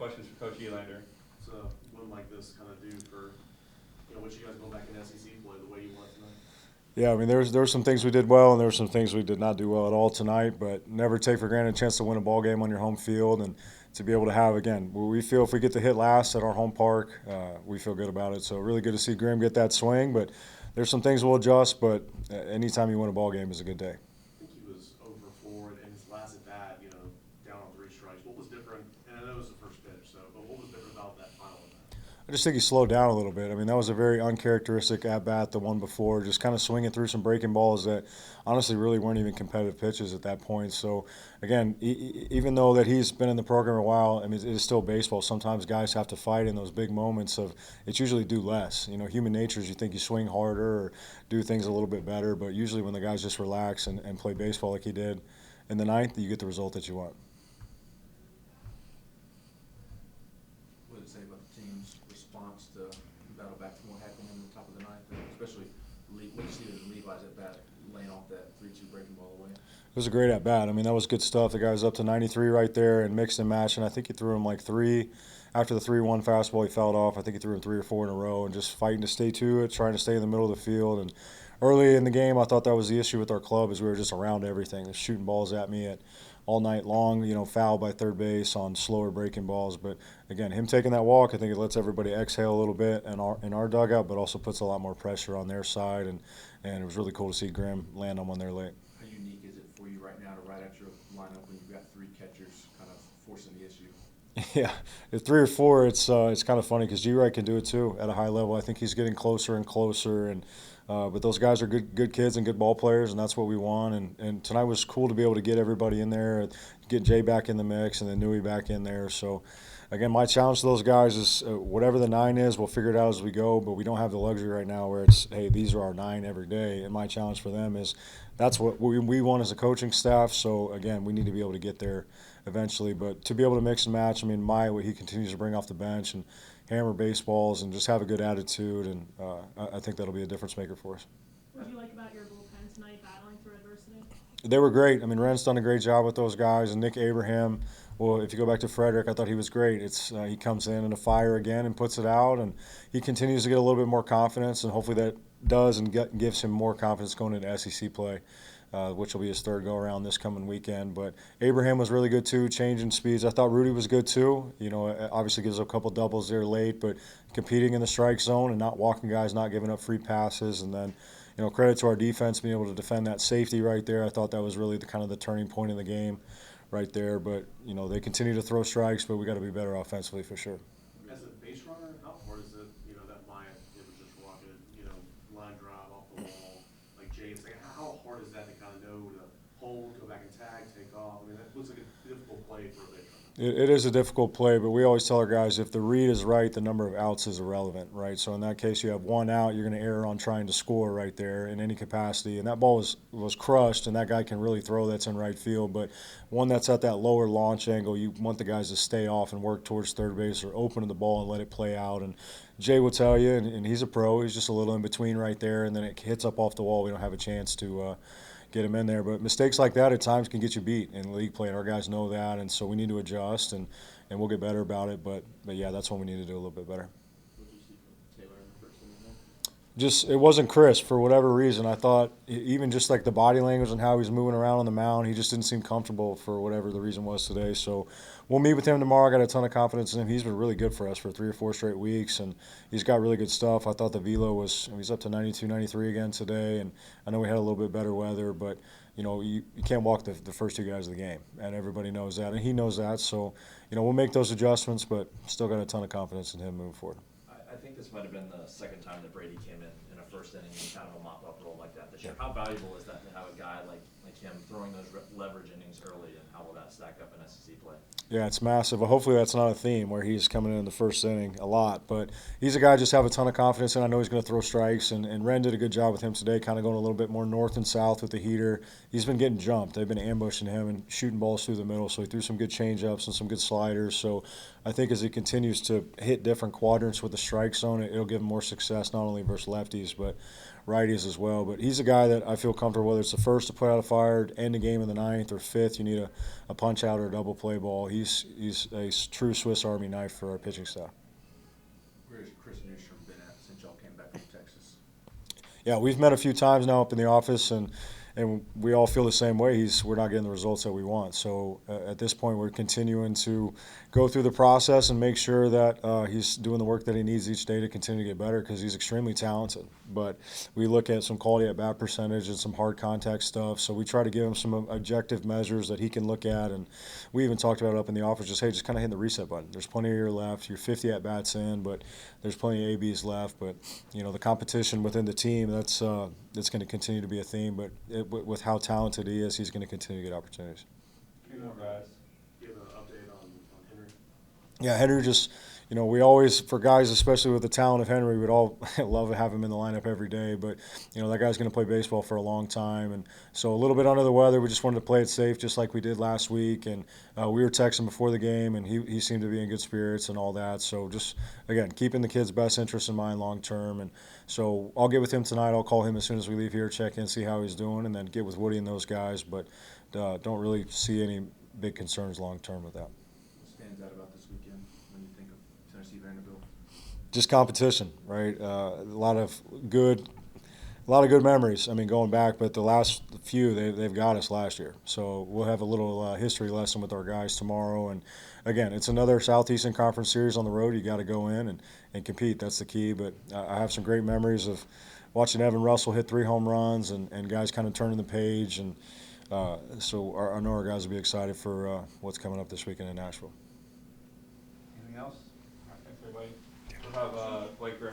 questions for Coach Elander. So, win like this kind of do for, what you guys go back in SEC play the way you want tonight? Yeah, I mean, there were some things we did well, and there were some things we did not do well at all tonight. But never take for granted a chance to win a ball game on your home field, and to be able to have again, we feel if we get to hit last at our home park, we feel good about it. So really good to see Grimm get that swing. But there's some things we'll adjust. But anytime you win a ball game is a good day. I think he was over 4 in his last at bat, down on 3 strikes. What was different? And I know it was the first pitch, but what was different about that final at bat? I just think he slowed down a little bit. I mean, that was a very uncharacteristic at bat, the one before, just kind of swinging through some breaking balls that honestly really weren't even competitive pitches at that point. So, again, even though that he's been in the program a while, I mean, it is still baseball. Sometimes guys have to fight in those big moments of it's usually do less. Human nature is you think you swing harder or do things a little bit better, but usually when the guys just relax and play baseball like he did in the ninth, you get the result that you want. What did it say about the team's response to battle back from what happened in the top of the ninth, especially what did you see in Levi's at bat, laying off that 3-2 breaking ball away? It was a great at bat. I mean, that was good stuff. The guy was up to 93 right there and mixed and matched, and I think he threw him like 3. After the 3-1 fastball, he fouled off. I think he threw him 3 or 4 in a row, and just fighting to stay to it, trying to stay in the middle of the field. And early in the game, I thought that was the issue with our club is we were just around everything. They're shooting balls at me all night long, foul by third base on slower breaking balls. But again, him taking that walk, I think it lets everybody exhale a little bit in our dugout, but also puts a lot more pressure on their side. And it was really cool to see Grimm land on one there late. How unique is it for you right now to right at your lineup when you've got 3 catchers kind of forcing the issue? Yeah, at 3 or 4, it's kind of funny because G-Wright can do it too at a high level. I think he's getting closer and closer, and but those guys are good kids and good ball players, and that's what we want. And tonight was cool to be able to get everybody in there, get Jay back in the mix, and then Nui back in there. So, again, my challenge to those guys is whatever the 9 is, we'll figure it out as we go. But we don't have the luxury right now where it's, hey, these are our 9 every day. And my challenge for them is that's what we want as a coaching staff. So, again, we need to be able to get there eventually. But to be able to mix and match, I mean, what he continues to bring off the bench and hammer baseballs and just have a good attitude, and I think that'll be a difference maker for us. What do you like about your bullpen tonight, battling through adversity? They were great. I mean, Ren's done a great job with those guys, and Nick Abraham. Well, if you go back to Frederick, I thought he was great. He comes in a fire again and puts it out, and he continues to get a little bit more confidence, and hopefully that does and gives him more confidence going into SEC play, which will be his 3rd go-around this coming weekend. But Abraham was really good too, changing speeds. I thought Rudy was good too. Obviously gives a couple doubles there late, but competing in the strike zone and not walking guys, not giving up free passes, and then credit to our defense being able to defend that safety right there. I thought that was really the turning point in the game right there. But, they continue to throw strikes, but we got to be better offensively for sure. As a base runner, how hard is it, that Myatt, it was just rocket, line drive off the wall, like Jay was saying, how hard is that to kind of know to hold, go back and tag, take off? I mean, that looks like a difficult play for a base runner. It is a difficult play, but we always tell our guys if the read is right, the number of outs is irrelevant, right? So in that case, you have 1 out, you're going to err on trying to score right there in any capacity. And that ball was crushed, and that guy can really throw that's in right field. But one that's at that lower launch angle, you want the guys to stay off and work towards third base or open the ball and let it play out. And Jay will tell you, and he's a pro, he's just a little in between right there, and then it hits up off the wall. We don't have a chance to get him in there. But mistakes like that at times can get you beat in league play, and our guys know that, and so we need to adjust, and we'll get better about it. But yeah, that's when we need to do a little bit better. What did you see from Taylor in the first inning there? Just it wasn't crisp for whatever reason. I thought even just like the body language and how he was moving around on the mound, he just didn't seem comfortable for whatever the reason was today. So we'll meet with him tomorrow. I got a ton of confidence in him. He's been really good for us for 3 or 4 straight weeks, and he's got really good stuff. I thought the velo he's up to 92, 93 again today, and I know we had a little bit better weather, but you can't walk the first 2 guys of the game, and everybody knows that, and he knows that. So, we'll make those adjustments, but still got a ton of confidence in him moving forward. I think this might have been the 2nd time that Brady came in a first inning in kind of a mop-up role like that this year. How valuable is that to have a guy like him throwing those leverage innings early, and how will that stack up in SEC play? Yeah, it's massive. Well, hopefully that's not a theme where he's coming in the first inning a lot. But he's a guy I just have a ton of confidence in. I know he's going to throw strikes, and Ren did a good job with him today, kind of going a little bit more north and south with the heater. He's been getting jumped. They've been ambushing him and shooting balls through the middle, so he threw some good changeups and some good sliders. So I think as he continues to hit different quadrants with the strike zone, it'll give him more success not only versus lefties, but righties as well. But he's a guy that I feel comfortable, whether it's the first to put out a fire, end the game in the ninth, or fifth, you need a punch out or a double play ball. He's a true Swiss Army knife for our pitching staff. Where's Chris Newstrom been at since y'all came back from Texas? Yeah, we've met a few times now up in the office, and we all feel the same way. We're not getting the results that we want. So at this point, we're continuing to go through the process and make sure that he's doing the work that he needs each day to continue to get better, because he's extremely talented. But we look at some quality at bat percentage and some hard contact stuff. So we try to give him some objective measures that he can look at. And we even talked about it up in the office, just, hey, just kind of hitting the reset button. There's plenty of year left. You're 50 at bats in, but there's plenty of ABs left. But, you know, the competition within the team, that's going to continue to be a theme. But with how talented he is, he's going to continue to get opportunities. Two more guys. Do you have an update on Henry? Yeah, Henry just, you know, we always, for guys, especially with the talent of Henry, we'd all love to have him in the lineup every day. But, you know, that guy's going to play baseball for a long time. And so a little bit under the weather. We just wanted to play it safe just like we did last week. And we were texting before the game, and he seemed to be in good spirits and all that. So just, again, keeping the kid's best interest in mind long term. And so I'll get with him tonight. I'll call him as soon as we leave here, check in, see how he's doing, and then get with Woody and those guys. But don't really see any big concerns long term with that. What stands out about this weekend when you think of Tennessee Vanderbilt? Just competition, right? A lot of good memories. I mean, going back, but the last few they've got us last year, so we'll have a little history lesson with our guys tomorrow. And again, it's another Southeastern Conference series on the road. You got to go in and compete. That's the key. But I have some great memories of watching Evan Russell hit 3 home runs and guys kind of turning the page. And so I know our guys will be excited for what's coming up this weekend in Nashville. Anything else? All right, thanks everybody. We'll have Blake Griffin